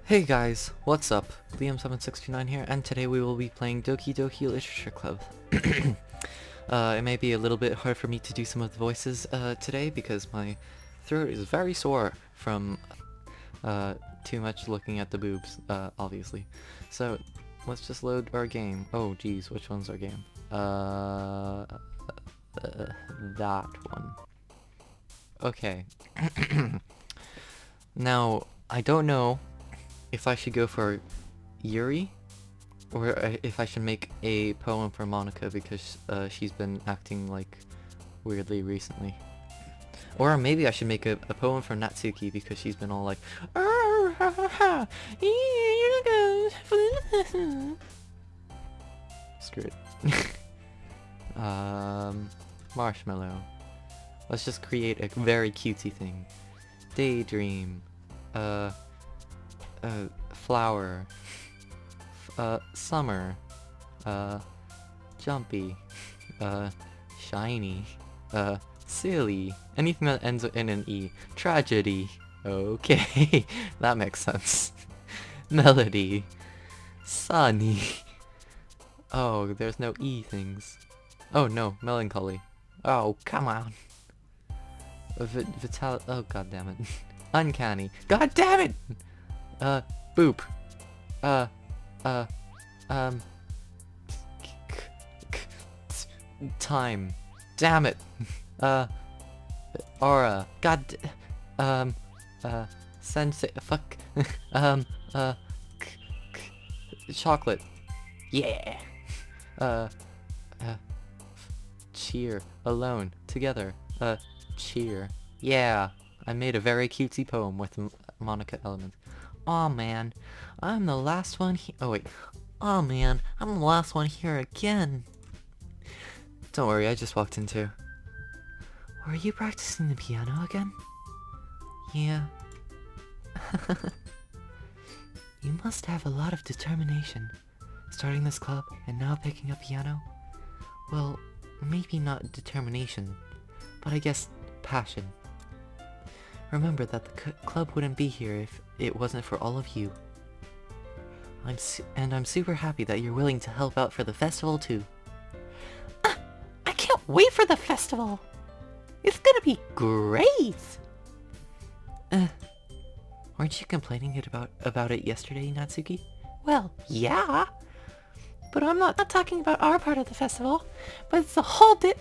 Hey guys, what's up? Liam7629 here, and today we will be playing Doki Doki Literature Club. It may be a little bit hard for me to do some of the voices today because my throat is very sore from too much looking at the boobs, obviously. So, let's just load our game. Oh geez, which one's our game? That one. Okay. Now, I don't know if I should go for Yuri, or if I should make a poem for Monica because she's been acting like weirdly recently. Or maybe I should make a poem for Natsuki because she's been all like, screw it. Marshmallow. Let's just create a very cutesy thing. Daydream. Flower. Summer. Jumpy. Shiny. Silly. Anything that ends in an E. Tragedy. Okay, that makes sense. Melody. Sunny. Oh, there's no E things. Oh no, melancholy. Oh, come on. Vital. Oh, god damn it. Uncanny. God damn it! Boop. Time. Damn it. Aura. God. Sensei. Fuck. Chocolate. Yeah. Cheer. Alone. Together. Cheer. Yeah. I made a very cutesy poem with Monica elements. Aw man, I'm the last one oh wait. Aw man, I'm the last one here again. Don't worry, I just walked into. Were you practicing the piano again? Yeah. You must have a lot of determination. Starting this club and now picking up piano? Well, maybe not determination, but I guess passion. Remember that the club wouldn't be here if it wasn't for all of you. I'm super happy that you're willing to help out for the festival too. I can't wait for the festival! It's gonna be great! Weren't you complaining about it yesterday, Natsuki? Well, yeah. But I'm not talking about our part of the festival, but it's the whole day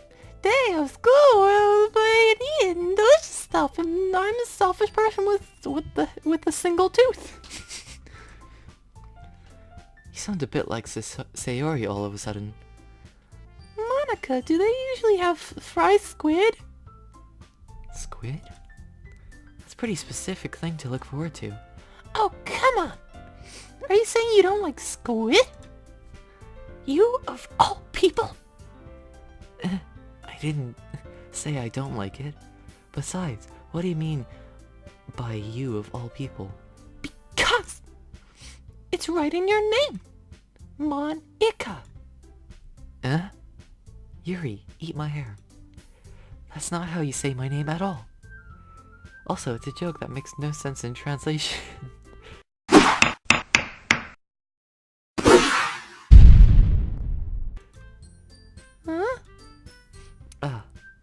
of school where I was playing eating delicious stuff, and I'm a selfish person with a single tooth. You sound a bit like Sayori all of a sudden. Monica, do they usually have fried squid? Squid? That's a pretty specific thing to look forward to. Oh, come on! Are you saying you don't like squid? You of all people? I didn't say I don't like it. Besides, what do you mean by you of all people? Because it's right in your name. Monica. Yuri, eat my hair. That's not how you say my name at all. Also, it's a joke that makes no sense in translation.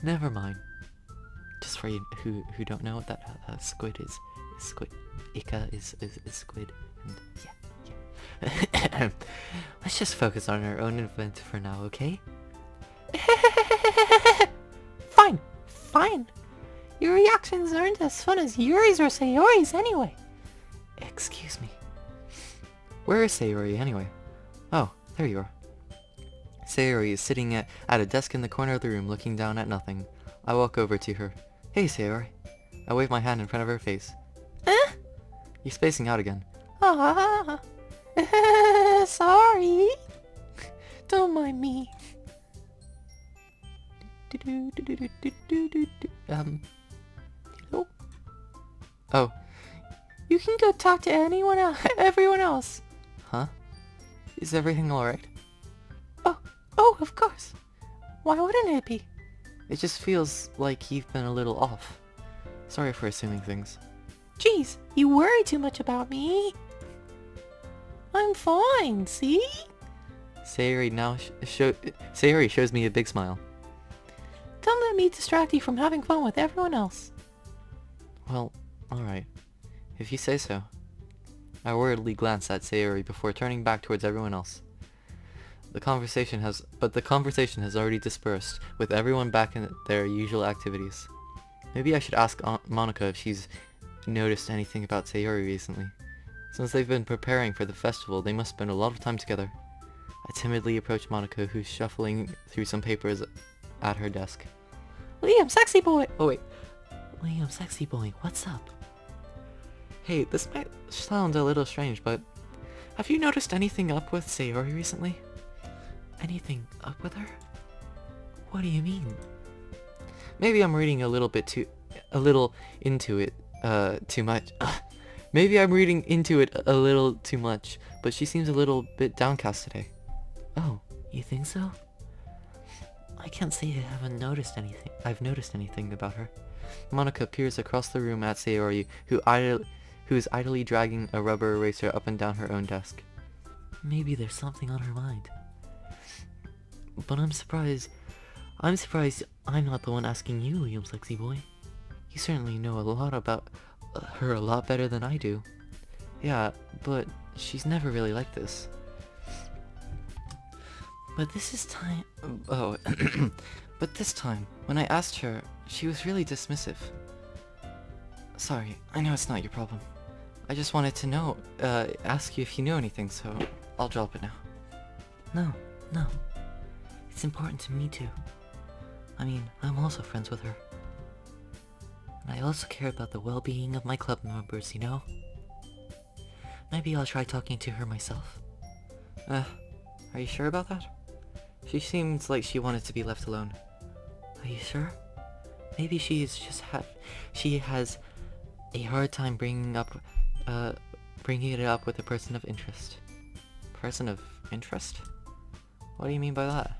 Never mind. Just for you who don't know what that squid is. Squid. Ika is squid. And yeah. Let's just focus on our own event for now, okay? Fine. Your reactions aren't as fun as Yuri's or Sayori's anyway. Excuse me. Where is Sayori anyway? Oh, there you are. Sayori is sitting at a desk in the corner of the room looking down at nothing. I walk over to her. Hey Sayori. I wave my hand in front of her face. You're spacing out again. Sorry. Don't mind me. Hello? Oh. You can go talk to everyone else. Huh? Is everything alright? Oh, of course. Why wouldn't it be? It just feels like you've been a little off. Sorry for assuming things. Jeez, you worry too much about me. I'm fine, see? Sayori now Sayori shows me a big smile. Don't let me distract you from having fun with everyone else. Well, alright. If you say so. I worriedly glance at Sayori before turning back towards everyone else. The conversation has already dispersed, with everyone back in their usual activities. Maybe I should ask Aunt Monica if she's noticed anything about Sayori recently. Since they've been preparing for the festival, they must spend a lot of time together. I timidly approach Monica, who's shuffling through some papers at her desk. Liam, sexy boy! Oh wait. Liam, sexy boy, what's up? Hey, this might sound a little strange, but have you noticed anything up with Sayori recently? Anything up with her? What do you mean? Maybe I'm reading a little into it too much. Maybe I'm reading into it a little too much, but she seems a little bit downcast today. Oh, you think so? I can't say I haven't noticed anything. I've noticed anything about her. Monica peers across the room at Sayori, who is idly dragging a rubber eraser up and down her own desk. Maybe there's something on her mind. But I'm surprised I'm not the one asking you, Liam sexy boy. You certainly know a lot about her a lot better than I do. Yeah, but she's never really like this. But this time, when I asked her, she was really dismissive. Sorry, I know it's not your problem. I just wanted to know, ask you if you knew anything, so I'll drop it now. No. It's important to me too. I mean, I'm also friends with her. And I also care about the well-being of my club members, you know? Maybe I'll try talking to her myself. Are you sure about that? She seems like she wanted to be left alone. Are you sure? Maybe she has a hard time bringing it up with a person of interest. Person of interest? What do you mean by that?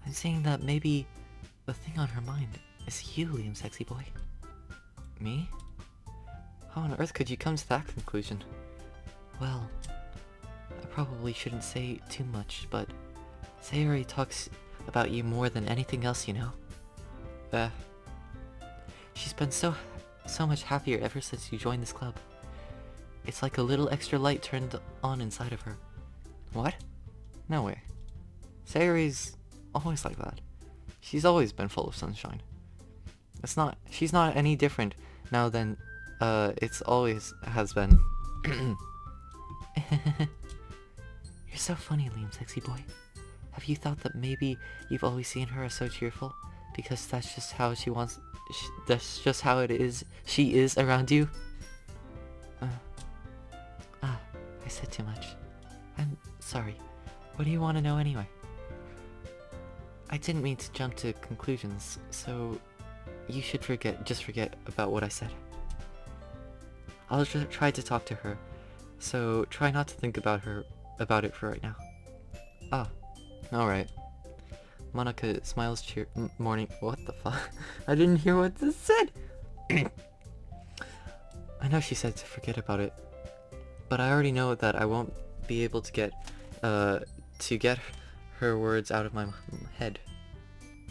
I'm saying that maybe the thing on her mind is you, Liam sexy boy. Me? How on earth could you come to that conclusion? Well, I probably shouldn't say too much, but Sayori talks about you more than anything else, you know. She's been so much happier ever since you joined this club. It's like a little extra light turned on inside of her. What? No way. Sayori's always like that. She's always been full of sunshine. She's not any different now than, it's always has been. You're so funny, Liam sexy boy. Have you thought that maybe you've always seen her as so cheerful? Because that's just how that's just how it is, she is around you? I said too much. I'm sorry. What do you want to know anyway? I didn't mean to jump to conclusions, so you should just forget about what I said. I'll just try to talk to her, so try not to think about it for right now. Alright. Monica smiles morning. What the fuck? I didn't hear what this said! I know she said to forget about it, but I already know that I won't be able to get her words out of my head.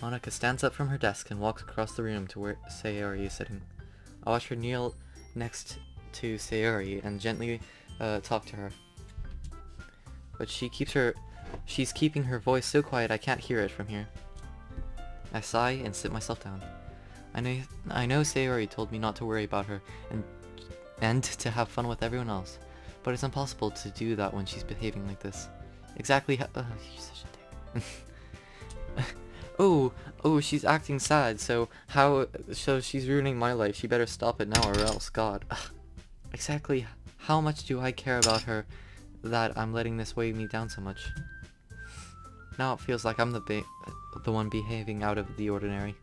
Monica stands up from her desk and walks across the room to where Sayori is sitting. I watch her kneel next to Sayori and gently talk to her. But she's keeping her voice so quiet I can't hear it from here. I sigh and sit myself down. I know Sayori told me not to worry about her and to have fun with everyone else, but it's impossible to do that when she's behaving like this. Exactly how... she's such a dick. Oh, she's acting sad, so she's ruining my life. She better stop it now or else, God. Exactly how much do I care about her that I'm letting this weigh me down so much? Now it feels like I'm the one behaving out of the ordinary.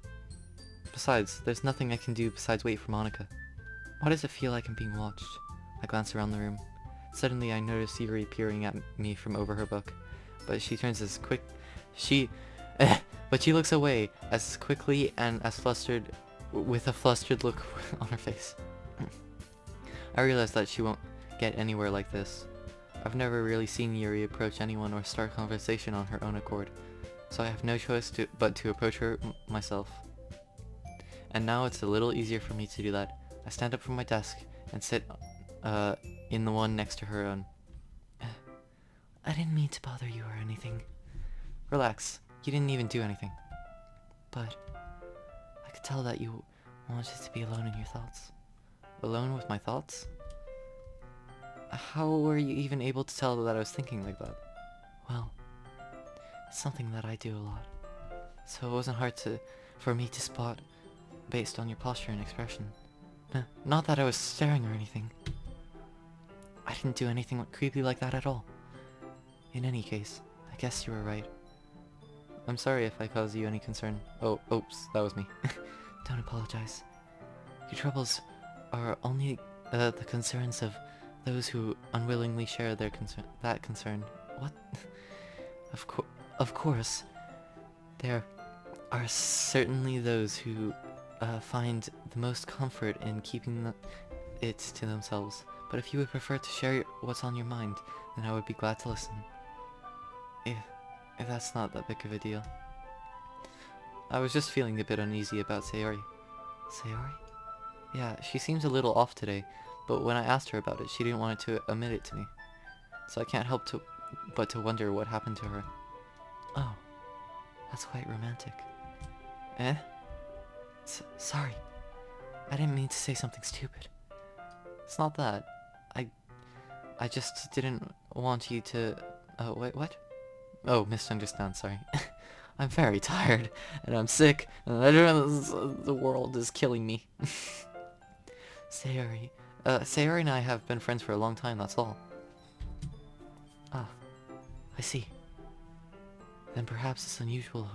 Besides, there's nothing I can do besides wait for Monica. Why does it feel like I'm being watched? I glance around the room. Suddenly I notice Yuri peering at me from over her book, but she turns as quick... but she looks away as quickly and as flustered, with a flustered look on her face. I realize that she won't get anywhere like this. I've never really seen Yuri approach anyone or start conversation on her own accord, so I have no choice but to approach her myself. And now it's a little easier for me to do that. I stand up from my desk and sit in the one next to her own. I didn't mean to bother you or anything. Relax, you didn't even do anything. But I could tell that you wanted to be alone in your thoughts. Alone with my thoughts? How were you even able to tell that I was thinking like that? Well, it's something that I do a lot. So it wasn't hard for me to spot based on your posture and expression. Not that I was staring or anything. I didn't do anything creepy like that at all. In any case, I guess you were right. I'm sorry if I caused you any concern. Oh, oops, that was me. Don't apologize. Your troubles are only the concerns of those who unwillingly share that concern. What? Of course, there are certainly those who find the most comfort in keeping it to themselves. But if you would prefer to share what's on your mind, then I would be glad to listen. If that's not that big of a deal. I was just feeling a bit uneasy about Sayori. Sayori? Yeah, she seems a little off today, but when I asked her about it, she didn't want to admit it to me. So I can't help but to wonder what happened to her. Oh, that's quite romantic. Eh? Sorry. I didn't mean to say something stupid. It's not that. I just didn't want you to... Oh, wait, what? Oh, misunderstand, sorry. I'm very tired, and I'm sick, and the world is killing me. Sayori. Sayori and I have been friends for a long time, that's all. Ah, I see. Then perhaps it's unusual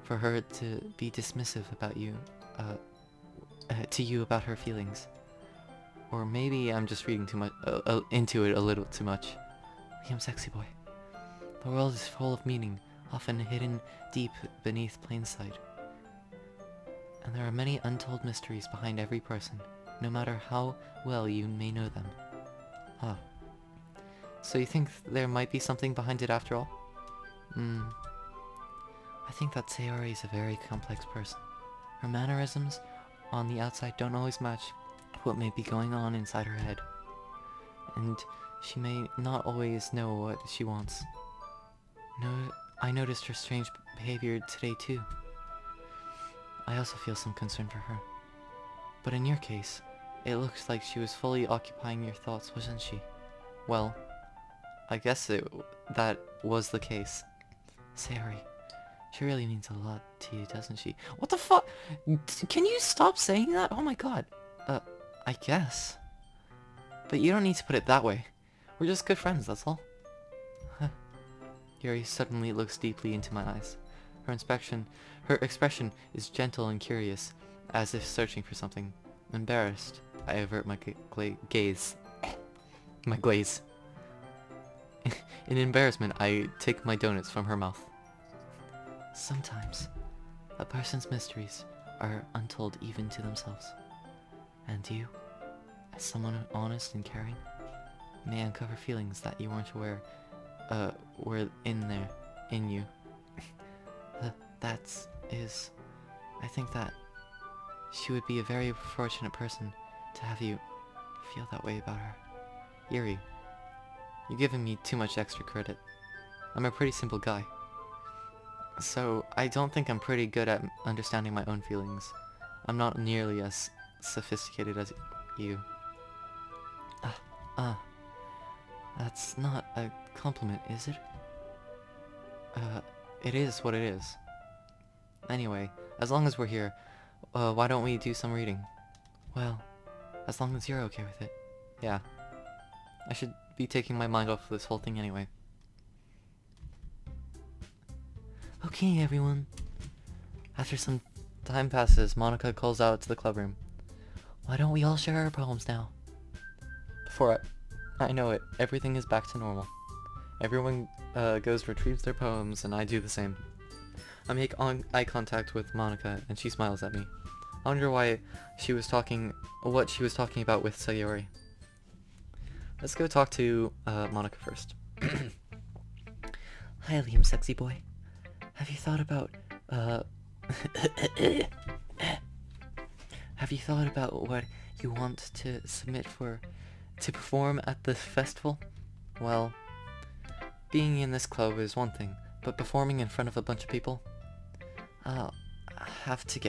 for her to be dismissive about you, to you about her feelings. Or maybe I'm just reading too much, into it a little too much. Liam, sexy boy. The world is full of meaning, often hidden deep beneath plain sight. And there are many untold mysteries behind every person, no matter how well you may know them. Ah. So you think there might be something behind it after all? I think that Sayori is a very complex person. Her mannerisms on the outside don't always match what may be going on inside her head. And she may not always know what she wants. No, I noticed her strange behavior today too. I also feel some concern for her. But in your case, it looks like she was fully occupying your thoughts, wasn't she? Well, I guess that was the case. Sayori, she really means a lot to you, doesn't she? What the fuck? Can you stop saying that? Oh my god. I guess. But you don't need to put it that way. We're just good friends, that's all. Yuri suddenly looks deeply into my eyes. Her expression is gentle and curious, as if searching for something. Embarrassed, I avert my gaze. My glaze. In embarrassment, I take my donuts from her mouth. Sometimes, a person's mysteries are untold even to themselves. And you, as someone honest and caring, may uncover feelings that you weren't aware were in you. I think that she would be a very fortunate person to have you feel that way about her. Yuri, you're giving me too much extra credit. I'm a pretty simple guy. So, I don't think I'm pretty good at understanding my own feelings. I'm not nearly as sophisticated as you. That's not a compliment, is it? It is what it is. Anyway, as long as we're here, why don't we do some reading? Well, as long as you're okay with it. Yeah. I should be taking my mind off this whole thing anyway. Okay, everyone. After some time passes, Monica calls out to the clubroom. Why don't we all share our poems now? Before I know it, everything is back to normal. Everyone retrieves their poems, and I do the same. I make eye contact with Monica, and she smiles at me. I wonder what she was talking about with Sayori. Let's go talk to Monica first. Hi, Liam, sexy boy. Have you thought about, have you thought about what you want to submit to perform at this festival? Well, being in this club is one thing, but performing in front of a bunch of people? I'll have to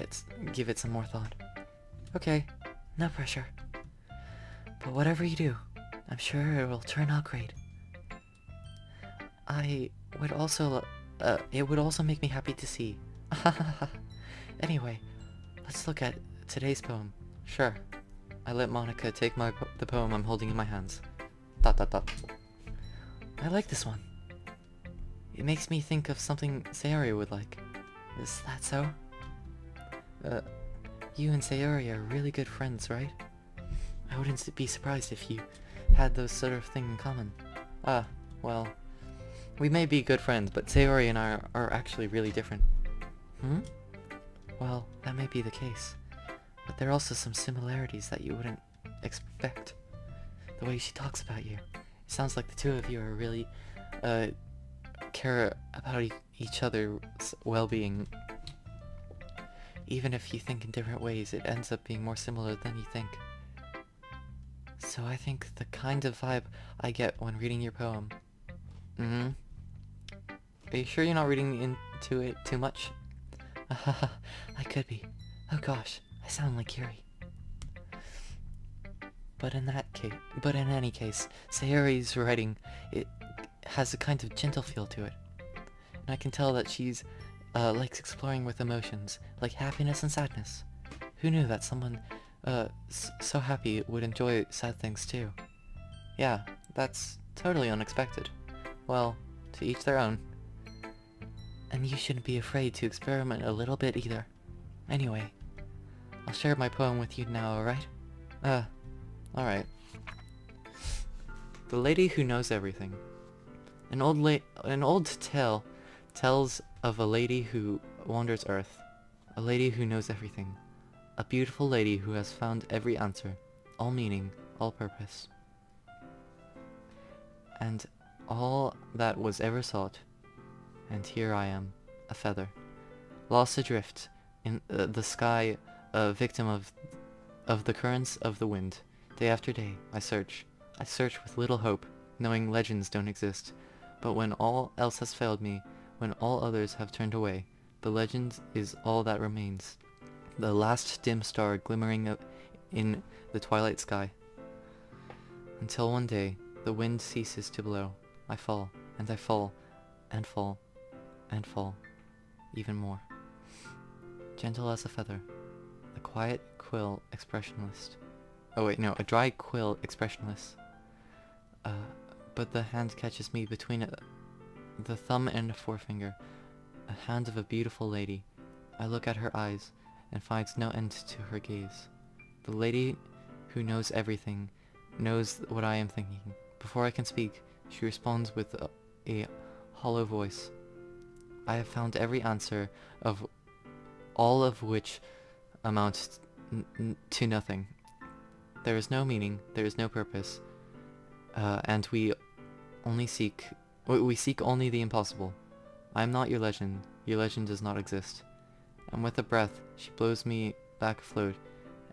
give it some more thought. Okay, no pressure. But whatever you do, I'm sure it will turn out great. I would also, it would also make me happy to see. Anyway, let's look at today's poem. Sure. I let Monica take the poem I'm holding in my hands. ... I like this one. It makes me think of something Sayori would like. Is that so? You and Sayori are really good friends, right? I wouldn't be surprised if you had those sort of thing in common. Well, we may be good friends, but Sayori and I are actually really different. Well, that may be the case, but there are also some similarities that you wouldn't expect. The way she talks about you. It sounds like the two of you are really, care about each other's well-being. Even if you think in different ways, it ends up being more similar than you think. So I think the kind of vibe I get when reading your poem. Are you sure you're not reading into it too much? I could be. Oh gosh, I sound like Yuri. But in any case, Sayori's writing, it has a kind of gentle feel to it. And I can tell that she's, likes exploring with emotions, like happiness and sadness. Who knew that someone, so happy would enjoy sad things too? Yeah, that's totally unexpected. Well, to each their own. And you shouldn't be afraid to experiment a little bit either. Anyway, I'll share my poem with you now, alright? Alright. The Lady Who Knows Everything. An old tale tells of a lady who wanders Earth. A lady who knows everything. A beautiful lady who has found every answer, all meaning, all purpose. And all that was ever sought. And here I am, a feather, lost adrift in the sky, a victim of the currents of the wind. Day after day, I search with little hope, knowing legends don't exist. But when all else has failed me, when all others have turned away, the legend is all that remains. The last dim star glimmering in the twilight sky. Until one day, the wind ceases to blow. I fall, and I fall, and fall, and fall, even more. Gentle as a feather, a quiet quill expressionless. Oh wait, no, a dry quill expressionless. But the hand catches me between the thumb and a forefinger, a hand of a beautiful lady. I look at her eyes, and finds no end to her gaze. The lady who knows everything, knows what I am thinking. Before I can speak, she responds with a hollow voice. I have found every answer, of all of which amounts to nothing. There is no meaning, there is no purpose, and we seek only the impossible. I am not your legend does not exist. And with a breath, she blows me back afloat,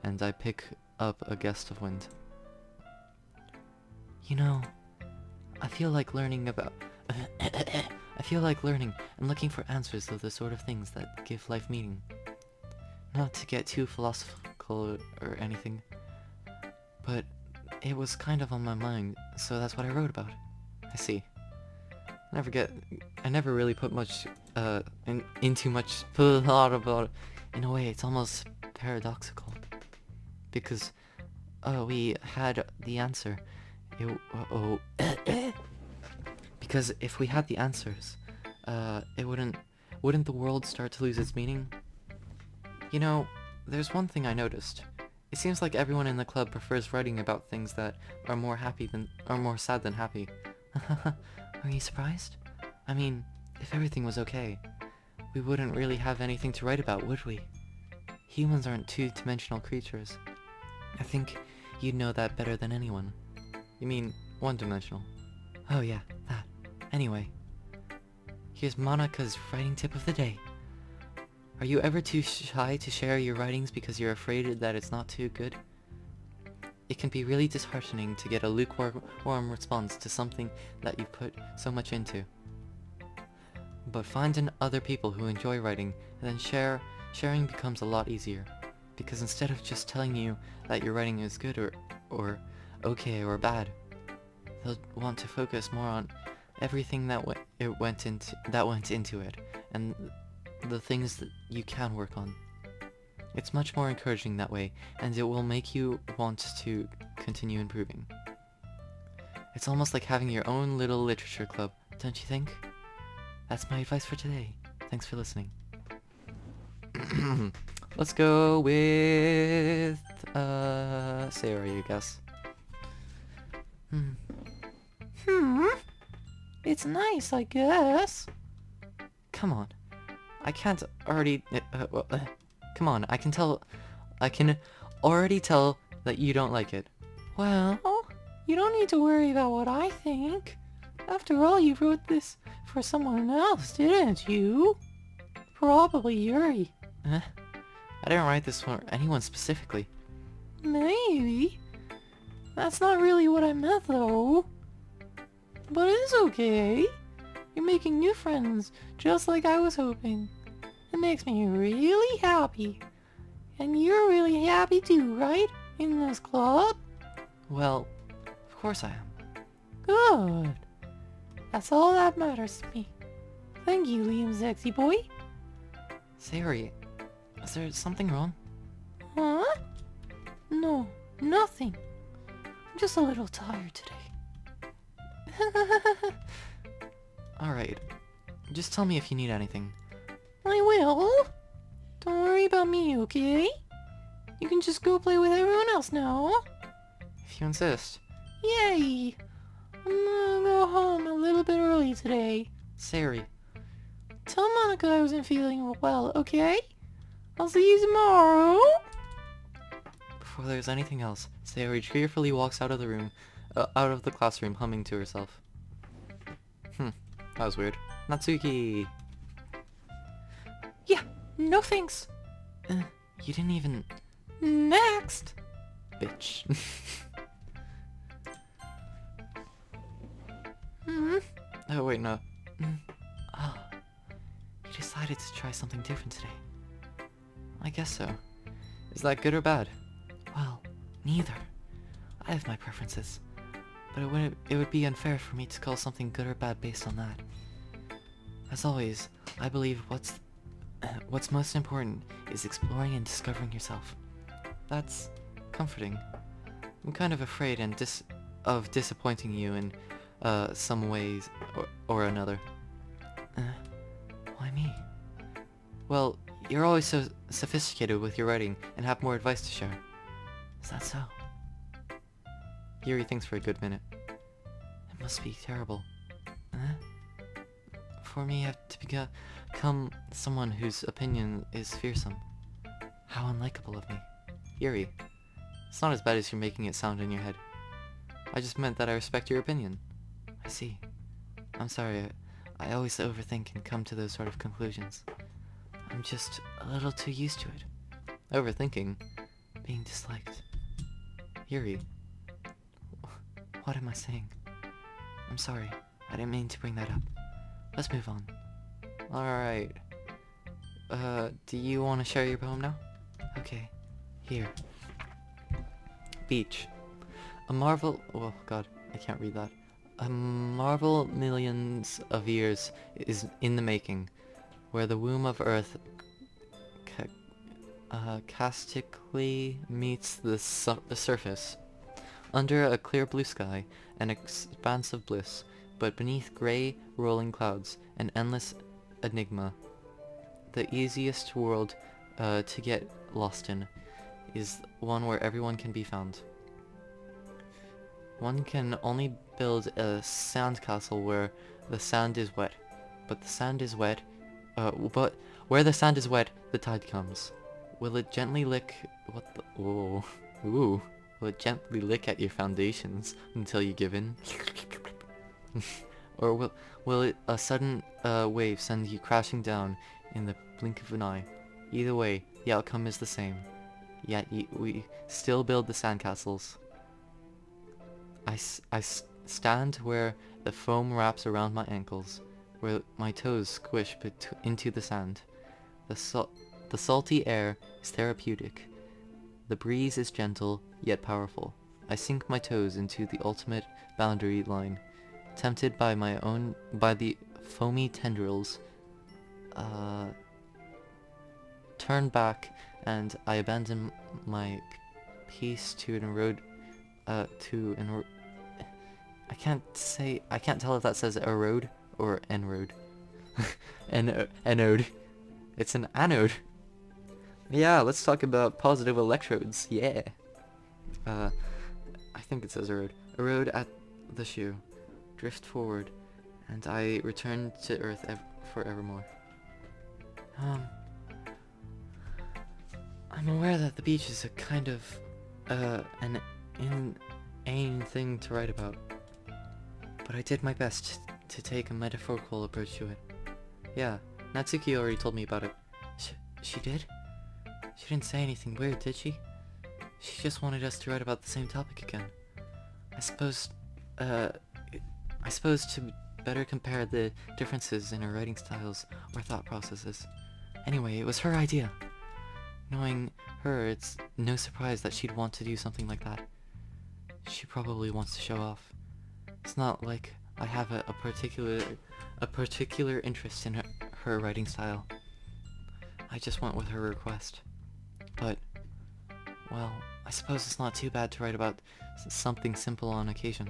and I pick up a gust of wind. You know, I feel like learning and looking for answers of the sort of things that give life meaning. Not to get too philosophical or anything, but it was kind of on my mind, so that's what I wrote about. I see. I never really put much, into much thought about it. In a way, it's almost paradoxical. Because, we had the answer. Because if we had the answers, wouldn't the world start to lose its meaning? You know, there's one thing I noticed. It seems like everyone in the club prefers writing about things that are more sad than happy. Are you surprised? I mean, if everything was okay, we wouldn't really have anything to write about, would we? Humans aren't two-dimensional creatures. I think you'd know that better than anyone. You mean one-dimensional. Oh yeah, that. Anyway, here's Monika's writing tip of the day. Are you ever too shy to share your writings because you're afraid that it's not too good? It can be really disheartening to get a lukewarm response to something that you put so much into. But finding other people who enjoy writing and then sharing becomes a lot easier. Because instead of just telling you that your writing is good or okay or bad, they'll want to focus more on everything that went into it and the things that you can work on. It's much more encouraging that way, and it will make you want to continue improving. It's almost like having your own little literature club, don't you think? That's my advice for today. Thanks for listening. Let's go with Sayori, I guess. It's nice, I guess. Come on. I can't already... come on, I can already tell that you don't like it. Well, you don't need to worry about what I think. After all, you wrote this for someone else, didn't you? Probably Yuri. I didn't write this for anyone specifically. Maybe. That's not really what I meant, though. But it's okay. You're making new friends, just like I was hoping. It makes me really happy. And you're really happy too, right? In this club? Well, of course I am. Good. That's all that matters to me. Thank you, Liam Sexy Boy. Sayori, is there something wrong? Huh? No, nothing. I'm just a little tired today. Alright. Just tell me if you need anything. I will. Don't worry about me, okay? You can just go play with everyone else now. If you insist. Yay! I'm gonna go home a little bit early today. Sayori. Tell Monika I wasn't feeling well, okay? I'll see you tomorrow. Before there's anything else, Sayori cheerfully walks out of the classroom, humming to herself. That was weird. Natsuki! Yeah, no thanks. You didn't even... Next! Bitch. Oh, wait, no. Oh, you decided to try something different today. I guess so. Is that good or bad? Well, neither. I have my preferences. But it would be unfair for me to call something good or bad based on that. As always, I believe what's most important is exploring and discovering yourself. That's comforting. I'm kind of afraid of disappointing you in some ways or another. Why me? Well, you're always so sophisticated with your writing and have more advice to share. Is that so? Yuri thinks for a good minute. It must be terrible. For me, I have to become someone whose opinion is fearsome. How unlikable of me. Yuri, it's not as bad as you're making it sound in your head. I just meant that I respect your opinion. I see. I'm sorry, I always overthink and come to those sort of conclusions. I'm just a little too used to it. Overthinking? Being disliked. Yuri. What am I saying? I'm sorry. I didn't mean to bring that up. Let's move on. Alright. Do you want to share your poem now? Okay. Here. Beach. A marvel... Oh, God. I can't read that. A marvel millions of years is in the making, where the womb of Earth caustically meets the surface. Under a clear blue sky, an expanse of bliss, but beneath grey, rolling clouds, an endless enigma. The easiest world to get lost in is one where everyone can be found. One can only build a sandcastle where the sand is wet, but the sand is wet, but where the sand is wet, the tide comes. Will it gently lick... What the... Ooh. will it gently lick at your foundations until you give in? Or will a sudden wave send you crashing down in the blink of an eye? Either way, the outcome is the same. Yet we still build the sandcastles. I stand where the foam wraps around my ankles, where my toes squish into the sand. The salty air is therapeutic. The breeze is gentle, yet powerful. I sink my toes into the ultimate boundary line, tempted by the foamy tendrils. Turn back, and I abandon my piece to erode. I can't tell if that says erode or enrode. Anode. It's an anode. Yeah, let's talk about positive electrodes. Yeah. I think it says erode. Erode at the shoe. Drift forward, and I return to Earth forevermore. I'm aware that the beach is a kind of an inane thing to write about, but I did my best to take a metaphorical approach to it. Yeah, Natsuki already told me about it. She did? She didn't say anything weird, did she? She just wanted us to write about the same topic again. I suppose to better compare the differences in our writing styles or thought processes. Anyway, it was her idea. Knowing her, it's no surprise that she'd want to do something like that. She probably wants to show off. It's not like I have a particular interest in her writing style. I just went with her request. But, well, I suppose it's not too bad to write about something simple on occasion.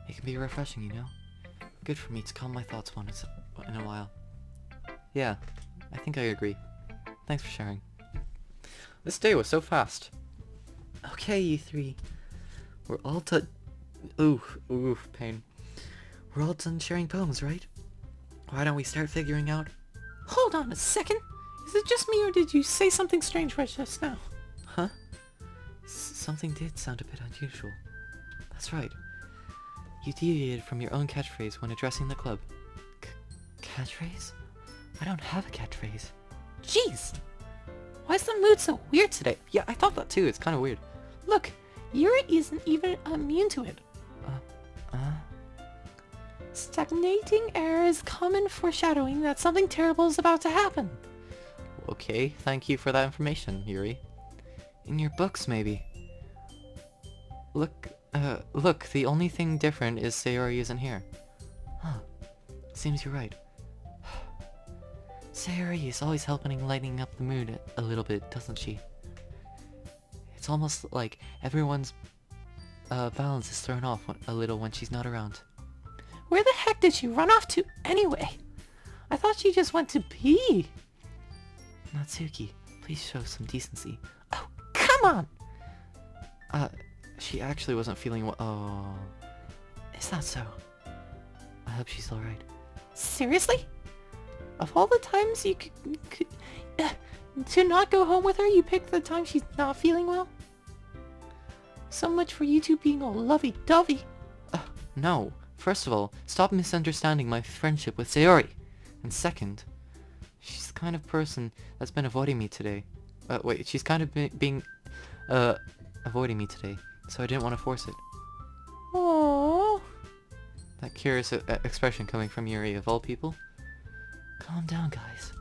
It can be refreshing, you know? Good for me to calm my thoughts once in a while. Yeah, I think I agree. Thanks for sharing. This day was so fast. Okay, you three. We're all done. Ooh, pain. We're all done sharing poems, right? Why don't we start figuring out... Hold on a second. Is it just me or did you say something strange right just now? Huh? Something did sound a bit unusual. That's right. You deviated from your own catchphrase when addressing the club. Catchphrase? I don't have a catchphrase. Jeez! Why is the mood so weird today? Yeah, I thought that too. It's kind of weird. Look, Yuri isn't even immune to it. Stagnating air is common foreshadowing that something terrible is about to happen. Okay, thank you for that information, Yuri. In your books, maybe. Look, the only thing different is Sayori isn't here. Huh. Seems you're right. Sayori is always helping lighting up the mood a little bit, doesn't she? It's almost like everyone's balance is thrown off a little when she's not around. Where the heck did she run off to anyway? I thought she just went to pee. Natsuki, please show some decency. Oh, come on! She actually wasn't feeling well. Oh. Is that so? I hope she's alright. Seriously? Of all the times you could to not go home with her, you picked the time she's not feeling well? So much for you two being all lovey-dovey. No. First of all, stop misunderstanding my friendship with Sayori. And second, she's the kind of person that's been avoiding me today. She's kind of avoiding me today, so I didn't want to force it. Aww. That curious expression coming from Yuri of all people. Calm down, guys.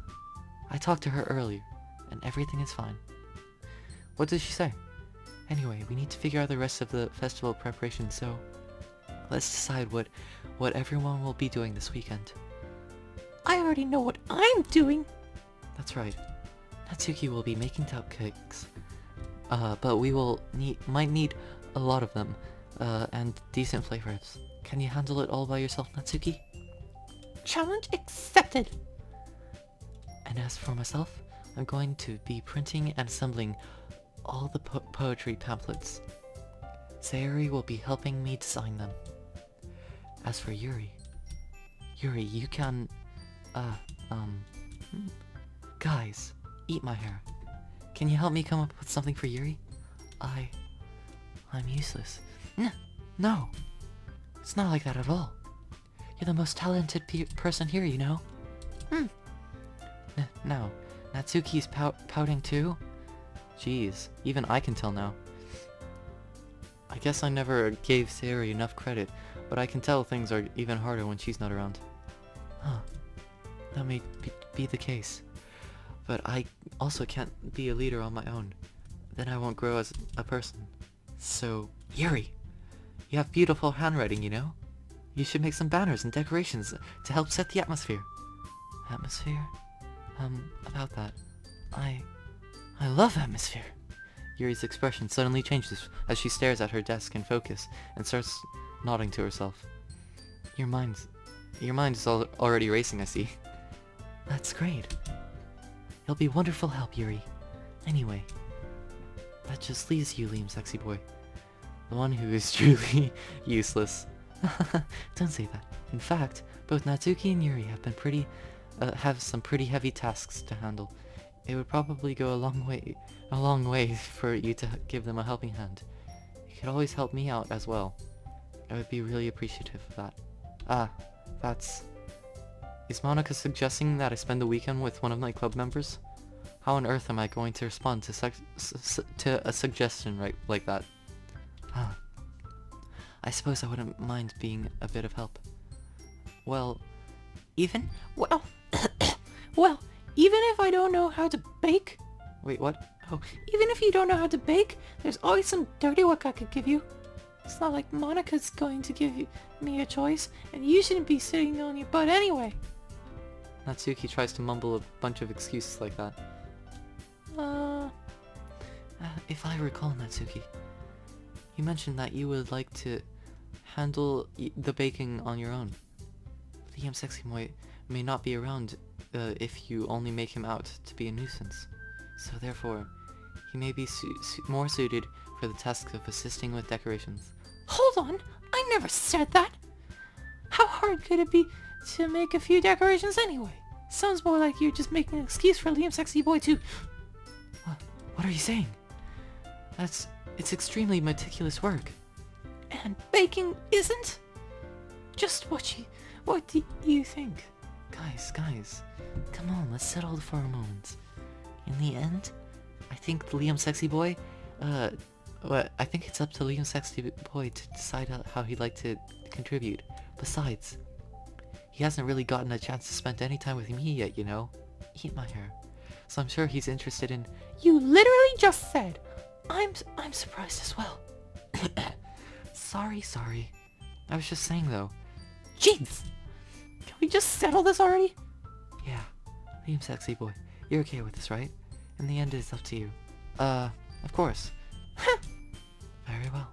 I talked to her earlier, and everything is fine. What did she say? Anyway, we need to figure out the rest of the festival preparation, so let's decide what everyone will be doing this weekend. I already know what I'm doing. That's right. Natsuki will be making cupcakes. But we might need a lot of them, and decent flavors. Can you handle it all by yourself, Natsuki? Challenge accepted. And as for myself, I'm going to be printing and assembling all the poetry pamphlets. Sayori will be helping me design them. As for Yuri, you can, guys, eat my hair. Can you help me come up with something for Yuri? I'm useless. No, it's not like that at all. You're the most talented person here, you know? No, Natsuki's pouting too? Jeez, even I can tell now. I guess I never gave Sayori enough credit, but I can tell things are even harder when she's not around. Huh. That may be the case. But I also can't be a leader on my own. Then I won't grow as a person. So, Yuri, you have beautiful handwriting, you know? You should make some banners and decorations to help set the atmosphere. Atmosphere? About that. I love atmosphere. Yuri's expression suddenly changes as she stares at her desk in focus and starts nodding to herself. Your mind is already racing, I see. That's great. You'll be wonderful help, Yuri. Anyway, that just leaves you, Liam Sexy Boy. The one who is truly useless. Don't say that. In fact, both Natsuki and Yuri have some pretty heavy tasks to handle. It would probably go a long way for you to give them a helping hand. You could always help me out as well. I would be really appreciative of that. Is Monica suggesting that I spend the weekend with one of my club members? How on earth am I going to respond to a suggestion like that? I suppose I wouldn't mind being a bit of help. Well, even if I don't know how to bake... Wait, what? Oh, even if you don't know how to bake, there's always some dirty work I could give you. It's not like Monica's going to give me a choice, and you shouldn't be sitting on your butt anyway. Natsuki tries to mumble a bunch of excuses like that. If I recall, Natsuki, you mentioned that you would like to handle the baking on your own. Liam Sexy Boy may not be around if you only make him out to be a nuisance. So therefore, he may be more suited for the task of assisting with decorations. Hold on! I never said that! How hard could it be to make a few decorations anyway? Sounds more like you're just making an excuse for Liam Sexy Boy to... What are you saying? It's extremely meticulous work. And baking isn't? Just what do you think? Guys, come on, let's settle for a moment. In the end, I think the Liam Sexy Boy, I think it's up to Liam Sexy Boy to decide how he'd like to contribute. Besides, he hasn't really gotten a chance to spend any time with me yet, you know? Eat my hair. So I'm sure he's interested in... You literally just said! I'm surprised as well. Sorry. I was just saying though. Jeez! Can we just settle this already? Yeah. Liam Sexy Boy, you're okay with this, right? In the end, it's up to you. Of course. Very well.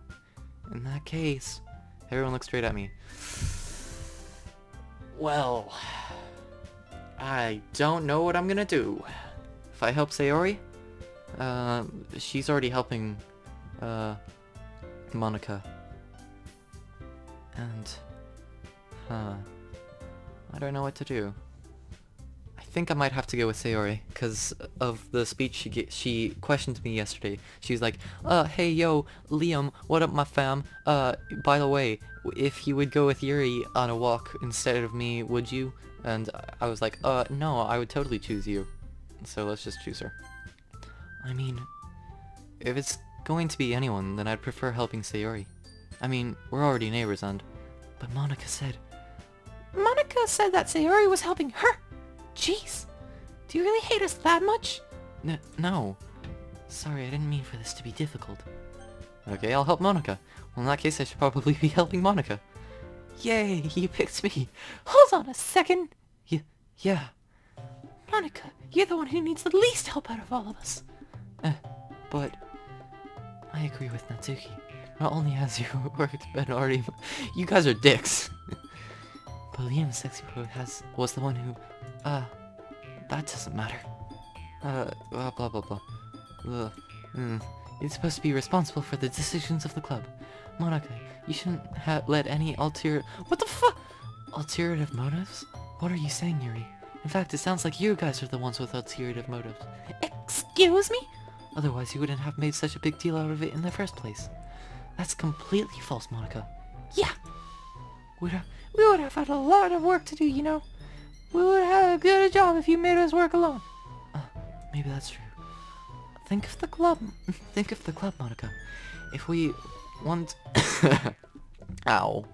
In that case... Everyone looks straight at me. Well... I don't know what I'm gonna do. If I help Sayori? She's already helping, Monica. And... I don't know what to do. I think I might have to go with Sayori, because of the speech she questioned me yesterday. She was like, hey yo, Liam, what up my fam? By the way, if you would go with Yuri on a walk instead of me, would you? And I was like, no, I would totally choose you. So let's just choose her. I mean, if it's going to be anyone, then I'd prefer helping Sayori. I mean, we're already neighbors and... But Monica said that Sayori was helping her! Jeez! Do you really hate us that much? No. Sorry, I didn't mean for this to be difficult. Okay, I'll help Monica. Well, in that case, I should probably be helping Monica. Yay, you picked me. Hold on a second. Yeah. Monica, you're the one who needs the least help out of all of us. But... I agree with Natsuki. Not only has your work been already... You guys are dicks. But Liam Sexy Boy was the one who... that doesn't matter. Blah blah blah. You're supposed to be responsible for the decisions of the club. Monica, you shouldn't let any What the fuck? Ulterior motives? What are you saying, Yuri? In fact, it sounds like you guys are the ones with ulterior motives. Excuse me? Otherwise, you wouldn't have made such a big deal out of it in the first place. That's completely false, Monica. Yeah. We would have had a lot of work to do, you know. We would have had a good job if you made us work alone. Maybe that's true. Think of the club. Think of the club, Monica. If we want... Ow.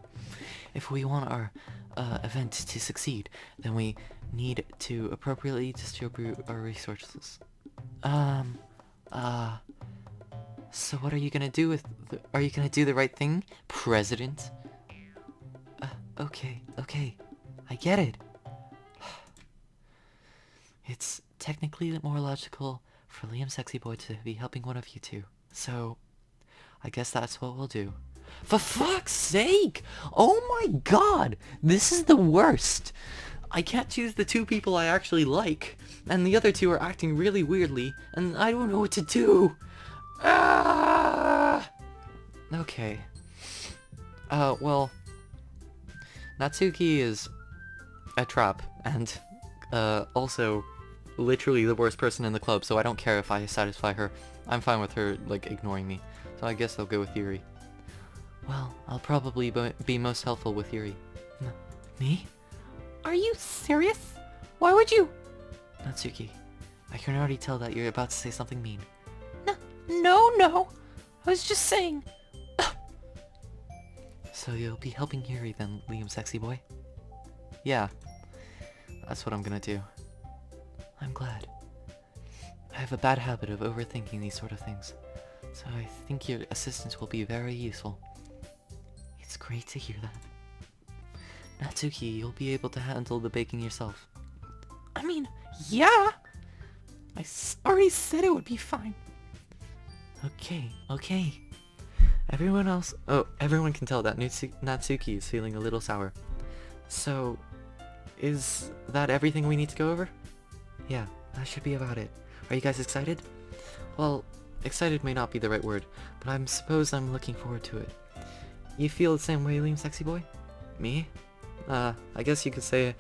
If we want our event to succeed, then we need to appropriately distribute our resources. So what are you gonna do with are you gonna do the right thing, President? Okay. I get it. It's technically more logical for Liam Sexy Boy to be helping one of you two. So, I guess that's what we'll do. For fuck's sake! Oh my god! This is the worst! I can't choose the two people I actually like, and the other two are acting really weirdly, and I don't know what to do! Ah! Okay. Well... Natsuki is a trap, and, also literally the worst person in the club, so I don't care if I satisfy her. I'm fine with her, like, ignoring me. So I guess I'll go with Yuri. Well, I'll probably be most helpful with Yuri. Me? Are you serious? Why would you? Natsuki, I can already tell that you're about to say something mean. No. I was just saying. So you'll be helping Yuri then, Liam Sexy Boy? Yeah. That's what I'm gonna do. I'm glad. I have a bad habit of overthinking these sort of things, so I think your assistance will be very useful. It's great to hear that. Natsuki, you'll be able to handle the baking yourself. I mean, yeah. Already said it would be fine. Okay. Everyone can tell that Natsuki is feeling a little sour. So, is that everything we need to go over? Yeah, that should be about it. Are you guys excited? Well, excited may not be the right word, but I suppose I'm looking forward to it. You feel the same way, Liam Sexy Boy? Me? I guess you could say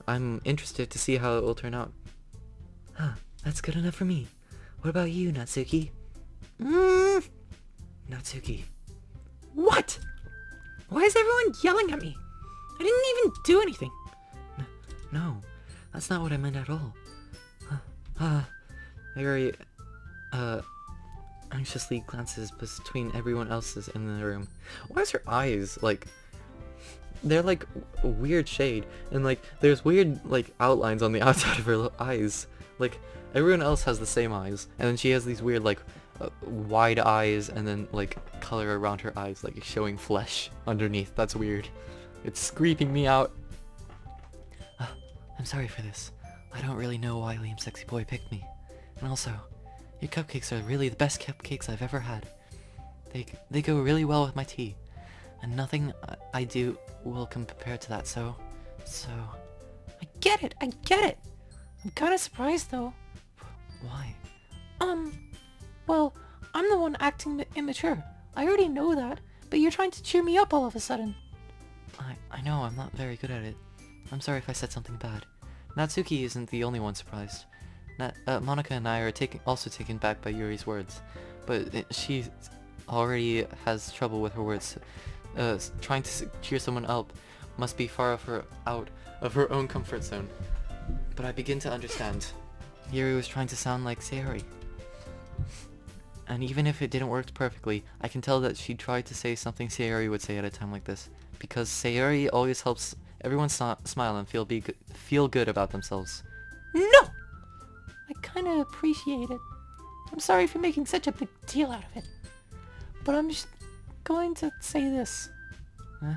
I'm interested to see how it will turn out. Huh, that's good enough for me. What about you, Natsuki? Natsuki. What? Why is everyone yelling at me? I didn't even do anything. No, that's not what I meant at all. Yuri, anxiously glances between everyone else's in the room. Why is her eyes, like, they're like a weird shade, and like, there's weird, like, outlines on the outside of her eyes. Like, everyone else has the same eyes, and then she has these weird, like, wide eyes, and then, like, color around her eyes, like, showing flesh underneath. That's weird. It's creeping me out. I'm sorry for this. I don't really know why Liam Sexy Boy picked me. And also, your cupcakes are really the best cupcakes I've ever had. They go really well with my tea. And nothing I do will compare to that, so... I get it. I'm kinda surprised though. Why? Well, I'm the one acting immature. I already know that, but you're trying to cheer me up all of a sudden. I know, I'm not very good at it. I'm sorry if I said something bad. Natsuki isn't the only one surprised. Monica and I are also taken back by Yuri's words, but she already has trouble with her words. Trying to cheer someone up must be far out of her own comfort zone. But I begin to understand. Yuri was trying to sound like Sayori. And even if it didn't work perfectly, I can tell that she tried to say something Sayori would say at a time like this. Because Sayori always helps everyone smile and feel good about themselves. No! I kinda appreciate it. I'm sorry for making such a big deal out of it. But I'm just going to say this. Huh?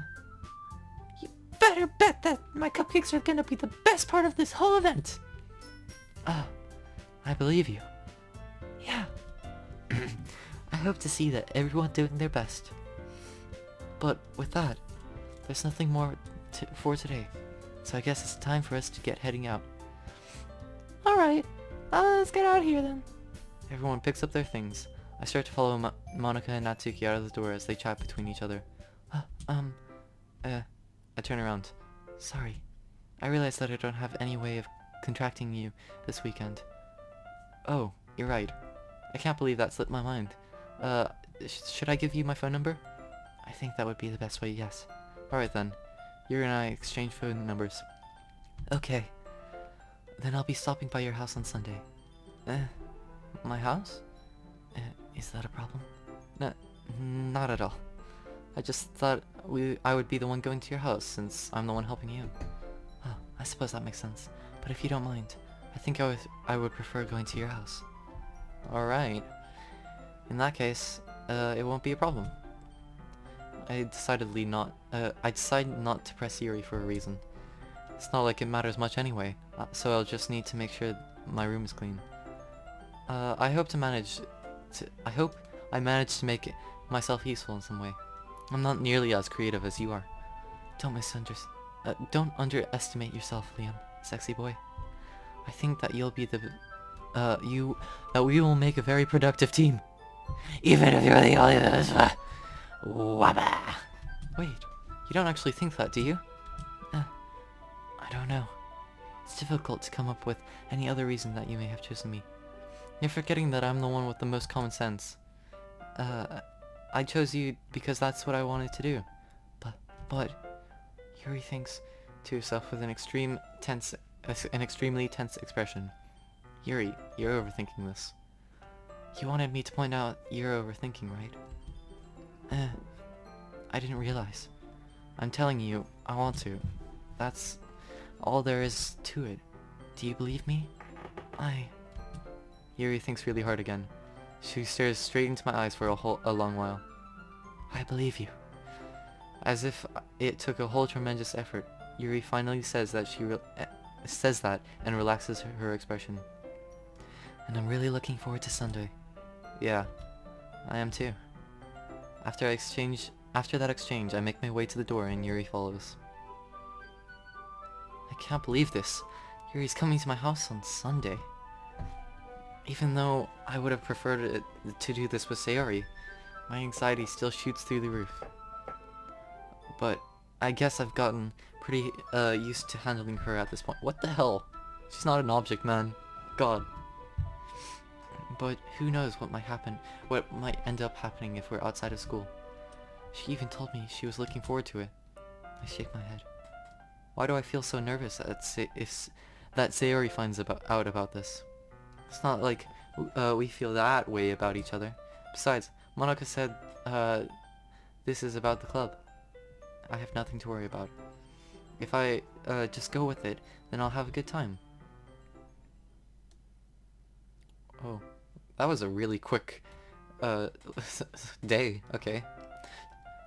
You better bet that my cupcakes are gonna be the best part of this whole event. I believe you. Yeah. I hope to see that everyone doing their best. But with that, there's nothing more for today. So I guess it's time for us to get heading out. Alright, let's get out of here then. Everyone picks up their things. I start to follow Monica and Natsuki out of the door as they chat between each other. I turn around. Sorry. I realize that I don't have any way of contracting you this weekend. Oh, you're right. I can't believe that slipped my mind. Should I give you my phone number? I think that would be the best way, yes. Alright then. Yuri and I exchange phone numbers. Okay. Then I'll be stopping by your house on Sunday. My house? Is that a problem? No, not at all. I just thought I would be the one going to your house since I'm the one helping you. Oh, I suppose that makes sense. But if you don't mind, I think I would prefer going to your house. Alright. In that case, it won't be a problem. I decided not to press Yuri for a reason. It's not like it matters much anyway, so I'll just need to make sure my room is clean. I hope I manage to make myself useful in some way. I'm not nearly as creative as you are. Don't underestimate yourself, Liam, sexy boy. I think that you'll be that we will make a very productive team. Even if you're the only Wabba. Wait, you don't actually think that, do you? I don't know. It's difficult to come up with any other reason that you may have chosen me. You're forgetting that I'm the one with the most common sense. I chose you because that's what I wanted to do. But Yuri thinks to herself with an extremely tense expression. Yuri, you're overthinking this. You wanted me to point out you're overthinking, right? I didn't realize. I'm telling you, I want to. That's all there is to it. Do you believe me? Yuri thinks really hard again. She stares straight into my eyes for a long while. I believe you. As if it took a whole tremendous effort, Yuri finally says that and relaxes her expression. And I'm really looking forward to Sunday. Yeah, I am too. After that exchange, I make my way to the door and Yuri follows. I can't believe this. Yuri's coming to my house on Sunday. Even though I would have preferred to do this with Sayori, my anxiety still shoots through the roof. But I guess I've gotten pretty used to handling her at this point. What the hell? She's not an object, man. God. But who knows what might end up happening if we're outside of school. She even told me she was looking forward to it. I shake my head. Why do I feel so nervous that Sayori finds out about this? It's not like we feel that way about each other. Besides, Monica said this is about the club. I have nothing to worry about. If I just go with it, then I'll have a good time. Oh, that was a really quick day. Okay.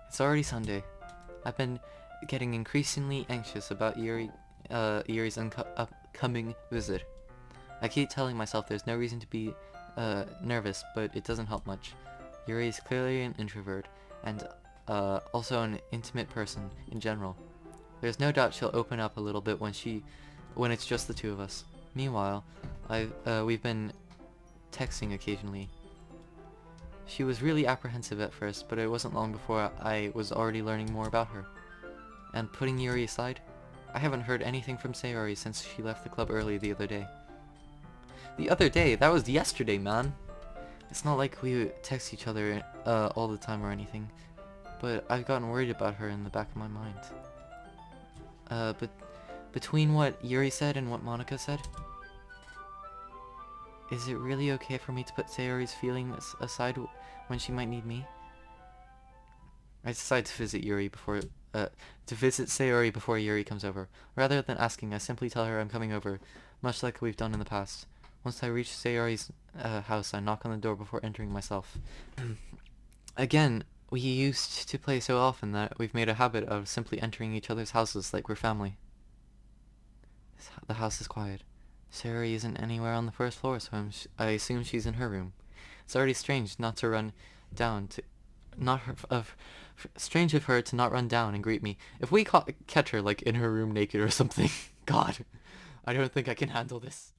It's already Sunday. I've been getting increasingly anxious about Yuri's upcoming visit. I keep telling myself there's no reason to be nervous, but it doesn't help much. Yuri is clearly an introvert, and also an intimate person in general. There's no doubt she'll open up a little bit when it's just the two of us. Meanwhile, we've been texting occasionally. She was really apprehensive at first, but it wasn't long before I was already learning more about her. And putting Yuri aside, I haven't heard anything from Sayori since she left the club early the other day. The other day? That was yesterday, man! It's not like we text each other all the time or anything, but I've gotten worried about her in the back of my mind. But between what Yuri said and what Monica said, is it really okay for me to put Sayori's feelings aside when she might need me? I decide to visit Sayori before Yuri comes over. Rather than asking, I simply tell her I'm coming over, much like we've done in the past. Once I reach Sayori's house, I knock on the door before entering myself. Again, we used to play so often that we've made a habit of simply entering each other's houses like we're family. The house is quiet. Sayori isn't anywhere on the first floor, so I assume she's in her room. It's already strange not to run down to... strange of her to not run down and greet me. If we catch her, like, in her room naked or something, God, I don't think I can handle this.